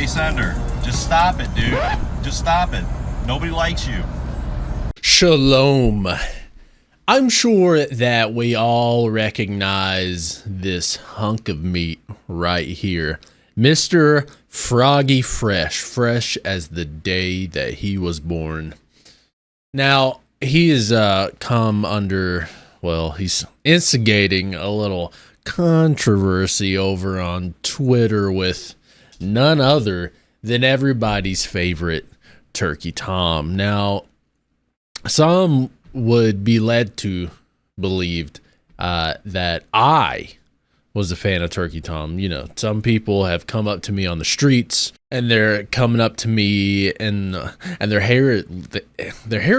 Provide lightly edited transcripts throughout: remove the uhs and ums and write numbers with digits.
K-Sender. Just stop it, dude. Just stop it. Nobody likes you. Shalom. I'm sure that we all recognize this hunk of meat right here. Mr. FroggyFresh, fresh as the day that he was born. Now, he has come under, well, he's instigating a little controversy over on Twitter with none other than everybody's favorite TurkeyTom. Now, some would be led to believe that I was a fan of TurkeyTom. You know, some people have come up to me on the streets and they're coming up to me and their hair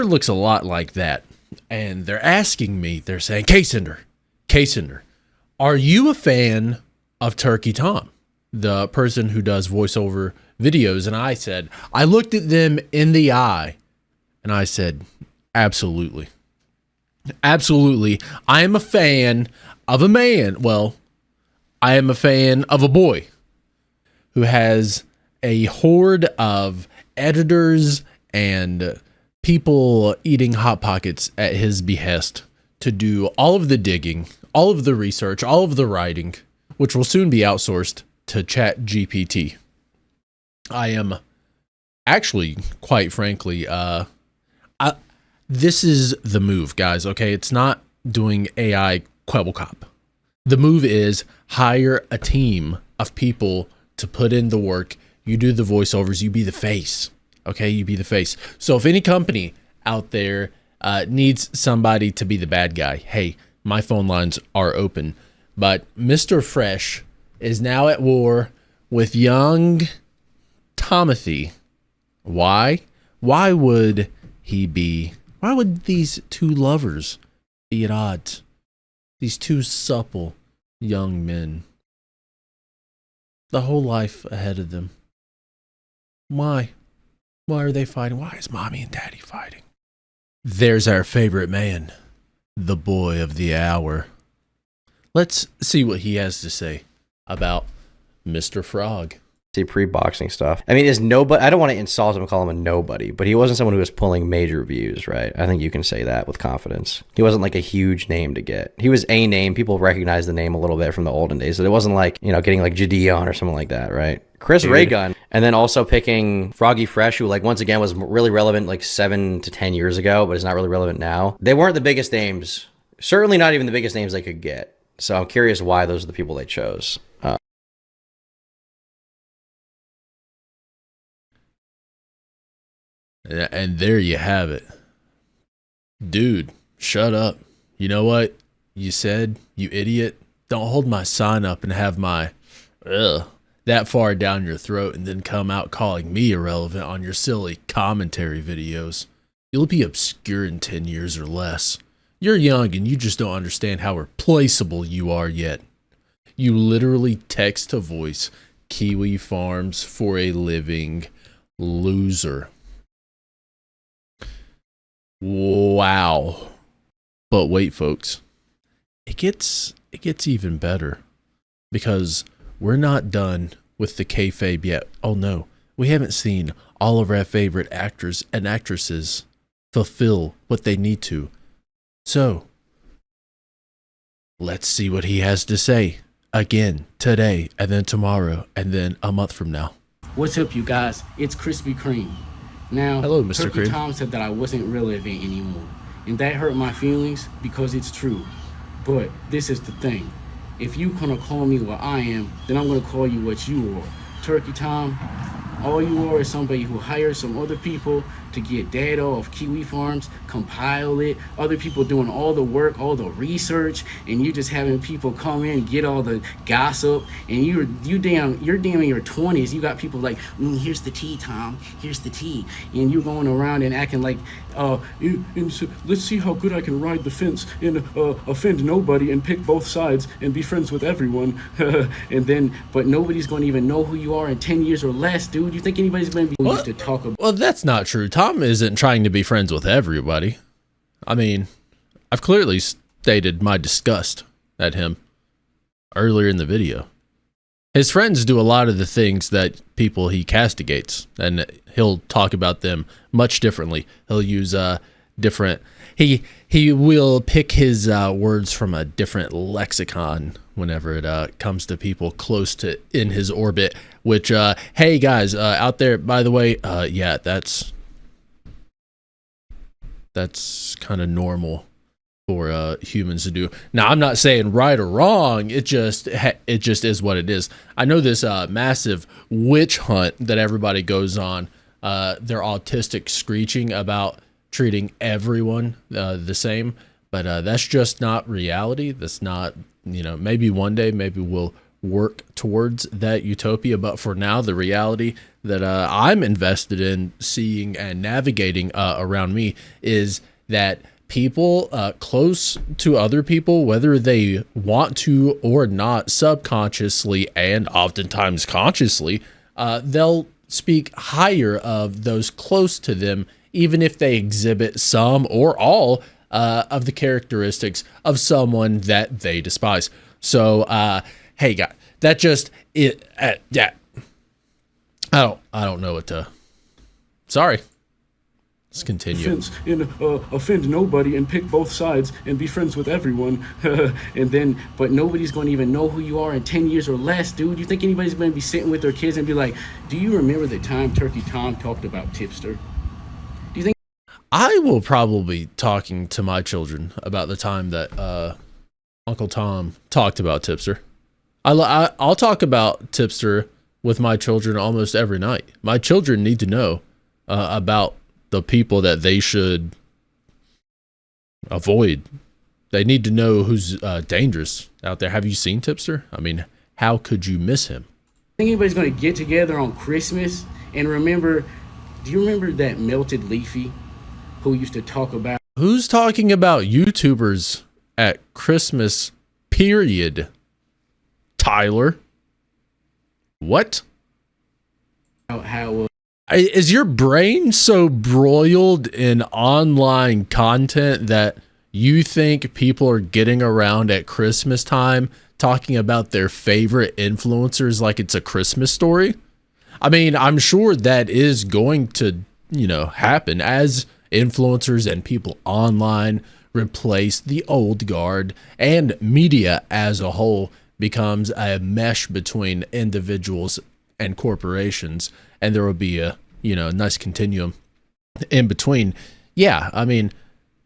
looks a lot like that. And they're asking me, they're saying, K-Sender, are you a fan of TurkeyTom, the person who does voiceover videos? And I looked at them in the eye and I said, absolutely. Absolutely. I am a fan of a man. Well, I am a fan of a boy who has a horde of editors and people eating Hot Pockets at his behest to do all of the digging, all of the research, all of the writing, which will soon be outsourced to ChatGPT. I am actually, quite frankly, this is the move, guys, okay? It's not doing AI Quibble Cop. The move is hire a team of people to put in the work. You do the voiceovers, you be the face, okay? You be the face. So if any company out there needs somebody to be the bad guy, hey, my phone lines are open. But Mr. Fresh is now at war with young Timothy. Why? Why would these two lovers be at odds? These two supple young men. The whole life ahead of them. Why? Why are they fighting? Why is mommy and daddy fighting? There's our favorite man, the boy of the hour. Let's see what he has to say about Mr. Frog. See pre-boxing stuff. I mean, is nobody? I don't want to insult him and call him a nobody, but he wasn't someone who was pulling major views, right? I think you can say that with confidence. He wasn't like a huge name to get. He was a name. People recognize the name a little bit from the olden days. So it wasn't like, you know, getting like Gideon or something like that, right? Chris Raygun, and then also picking FroggyFresh, who like once again was really relevant like 7 to 10 years ago, but is not really relevant now. They weren't the biggest names. Certainly not even the biggest names they could get. So I'm curious why those are the people they chose. And there you have it. Dude, shut up. You know what you said, you idiot? Don't hold my sign up and have my that far down your throat and then come out calling me irrelevant on your silly commentary videos. You'll be obscure in 10 years or less. You're young and you just don't understand how replaceable you are yet. You literally text to voice Kiwi Farms for a living, loser. Wow. But wait, folks. It gets even better, because we're not done with the kayfabe yet. Oh no, we haven't seen all of our favorite actors and actresses fulfill what they need to. So, let's see what he has to say again today, and then tomorrow, and then a month from now. What's up, you guys? It's Krispy Kreme. Now, hello, Mr. Kreme. TurkeyTom said that I wasn't relevant anymore, and that hurt my feelings because it's true. But this is the thing. If you gonna call me what I am, then I'm gonna call you what you are. TurkeyTom, all you are is somebody who hires some other people to get data off Kiwi Farms, compile it, other people doing all the work, all the research, and you just having people come in, get all the gossip, and you're damn in your 20s, you got people like, here's the tea, Tom, here's the tea, and you're going around and acting like, let's see how good I can ride the fence and offend nobody and pick both sides and be friends with everyone, but nobody's going to even know who you are in 10 years or less, dude. You think anybody's going to be used to talk about? Well, that's not true. Tom isn't trying to be friends with everybody. I mean, I've clearly stated my disgust at him earlier in the video. His friends do a lot of the things that people he castigates, and he'll talk about them much differently. He'll use different. He will pick his words from a different lexicon whenever it comes to people close to in his orbit. Which, hey guys, out there, by the way, yeah, that's kind of normal for humans to do. Now, I'm not saying right or wrong. It just is what it is. I know this massive witch hunt that everybody goes on. They're autistic screeching about treating everyone the same, but that's just not reality. That's not, maybe one day, maybe we'll work towards that utopia. But for now, the reality that I'm invested in seeing and navigating around me is that people close to other people, whether they want to or not, subconsciously and oftentimes consciously, they'll speak higher of those close to them, even if they exhibit some or all of the characteristics of someone that they despise. So, hey, guys, that just it. Yeah, I don't know what to. Sorry. Let's continue. Offend nobody and pick both sides and be friends with everyone. But nobody's going to even know who you are in 10 years or less, dude. You think anybody's going to be sitting with their kids and be like, do you remember the time TurkeyTom talked about Tipster? Do you think? I will probably be talking to my children about the time that Uncle Tom talked about Tipster. I'll talk about Tipster with my children almost every night. My children need to know about the people that they should avoid. They need to know who's dangerous out there. Have you seen Tipster? I mean, how could you miss him? Think anybody's going to get together on Christmas and remember? Do you remember that Melted Leafy who used to talk about? Who's talking about YouTubers at Christmas? Period. Tyler. What? How is your brain so broiled in online content that you think people are getting around at Christmas time talking about their favorite influencers like it's a Christmas story? I mean, I'm sure that is going to, happen as influencers and people online replace the old guard and media as a whole becomes a mesh between individuals and corporations, and there will be a nice continuum in between. Yeah, I mean,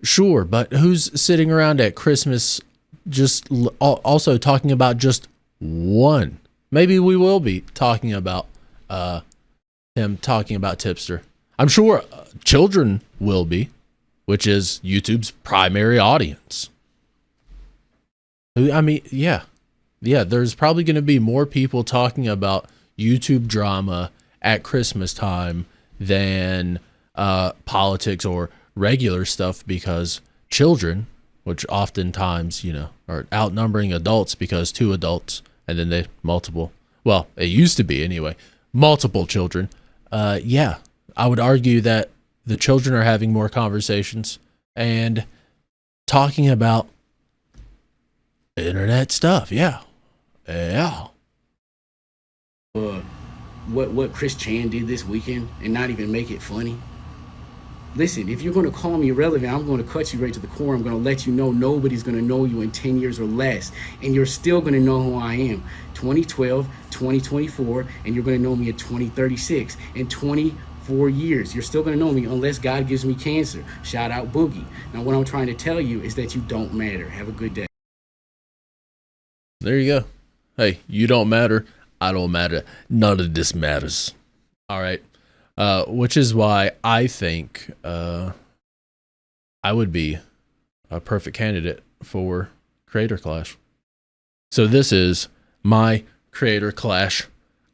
sure, but who's sitting around at Christmas just also talking about just one? Maybe we will be talking about him talking about Tipster. I'm sure children will be, which is YouTube's primary audience. I mean, yeah, there's probably going to be more people talking about YouTube drama at Christmas time than politics or regular stuff, because children, which oftentimes, are outnumbering adults because two adults and then they multiple. Well, it used to be anyway, multiple children. Yeah, I would argue that the children are having more conversations and talking about internet stuff. Yeah. Yeah. What Chris Chan did this weekend and not even make it funny? Listen, if you're going to call me irrelevant, I'm going to cut you right to the core. I'm going to let you know nobody's going to know you in 10 years or less. And you're still going to know who I am. 2012, 2024, and you're going to know me at 2036. In 24 years, you're still going to know me unless God gives me cancer. Shout out Boogie. Now, what I'm trying to tell you is that you don't matter. Have a good day. There you go. Hey, you don't matter. I don't matter. None of this matters. All right. Which is why I think I would be a perfect candidate for Creator Clash. So this is my Creator Clash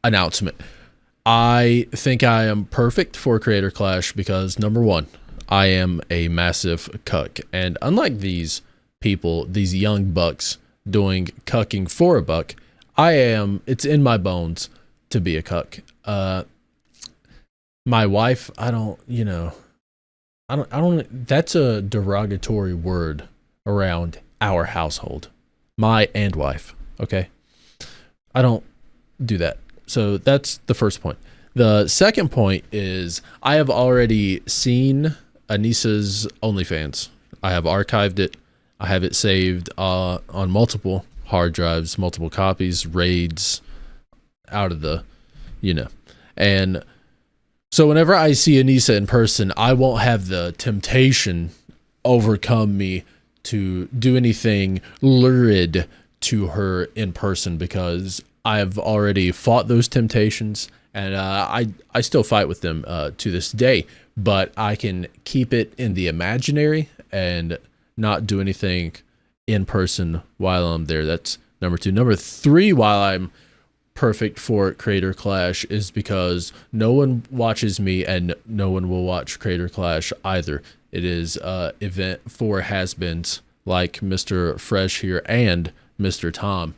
announcement. I think I am perfect for Creator Clash because, number one, I am a massive cuck. And unlike these people, these young bucks doing cucking for a buck, it's in my bones to be a cuck. My wife, I don't, that's a derogatory word around our household. My and wife, okay? I don't do that. So that's the first point. The second point is I have already seen Anissa's OnlyFans. I have archived it. I have it saved on multiple hard drives, multiple copies, raids, out of the, And so whenever I see Anissa in person, I won't have the temptation overcome me to do anything lurid to her in person, because I've already fought those temptations, and I still fight with them to this day, but I can keep it in the imaginary and not do anything in person while I'm there. That's number two. Number three, while I'm perfect for Creator Clash, is because no one watches me and no one will watch Creator Clash either. It is an event for has-beens like Mr. Fresh here and Mr. Tom.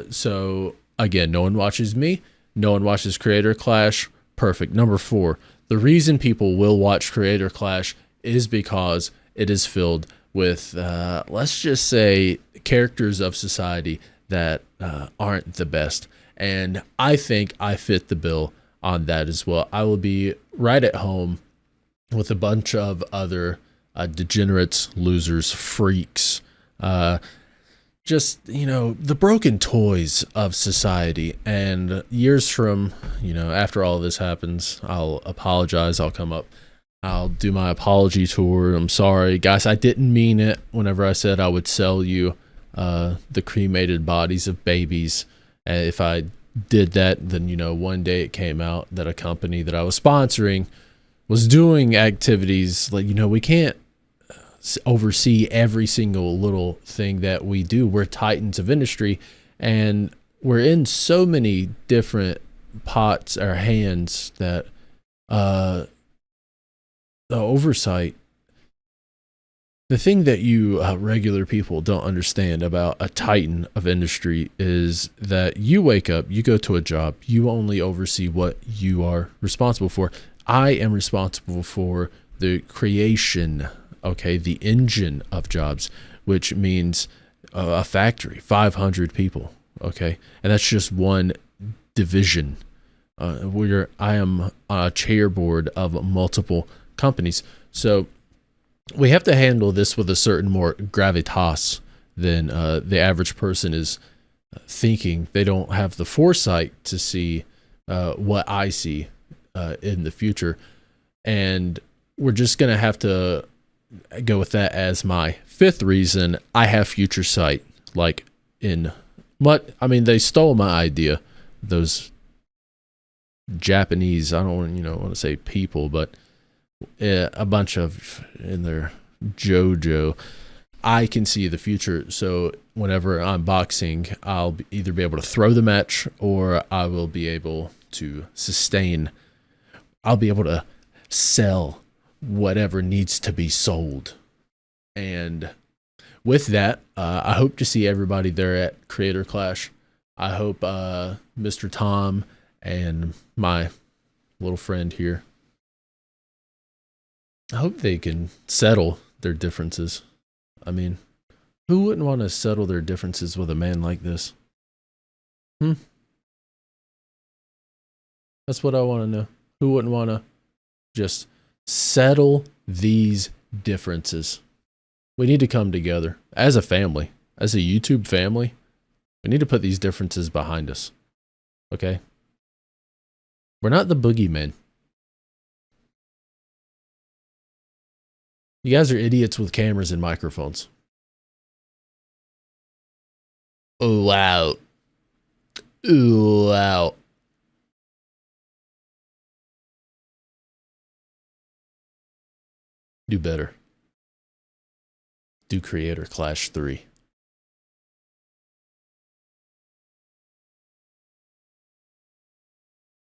So again, no one watches me, no one watches Creator Clash. Perfect. Number four, the reason people will watch Creator Clash is because it is filled with, let's just say, characters of society that aren't the best. And I think I fit the bill on that as well. I will be right at home with a bunch of other degenerates, losers, freaks, just, the broken toys of society. And years from, after all this happens, I'll apologize. I'll come up. I'll do my apology tour. I'm sorry, guys. I didn't mean it whenever I said I would sell you the cremated bodies of babies. If I did that, then, one day it came out that a company that I was sponsoring was doing activities like, we can't oversee every single little thing that we do. We're titans of industry, and we're in so many different pots or hands that the oversight, the thing that you regular people don't understand about a titan of industry is that you wake up, you go to a job, you only oversee what you are responsible for. I am responsible for the creation, the engine of jobs, which means a factory, 500 people, and that's just one division. I am on a chairboard of multiple companies, so we have to handle this with a certain more gravitas than the average person is thinking. They don't have the foresight to see what I see in the future, and we're just gonna have to go with that as my fifth reason. I have future sight. Like they stole my idea. Those Japanese, I don't want to say people, but a bunch of in their JoJo. I can see the future, so whenever I'm boxing, I'll either be able to throw the match or I will be able to sustain. I'll be able to sell whatever needs to be sold. And with that, I hope to see everybody there at Creator Clash. I hope Mr. Tom and my little friend here, I hope they can settle their differences. I mean, who wouldn't want to settle their differences with a man like this? That's what I want to know. Who wouldn't want to just settle these differences? We need to come together as a family, as a YouTube family. We need to put these differences behind us. Okay? We're not the boogeymen. You guys are idiots with cameras and microphones. Oh, wow. Ooh, wow. Do better. Do Creator Clash 3.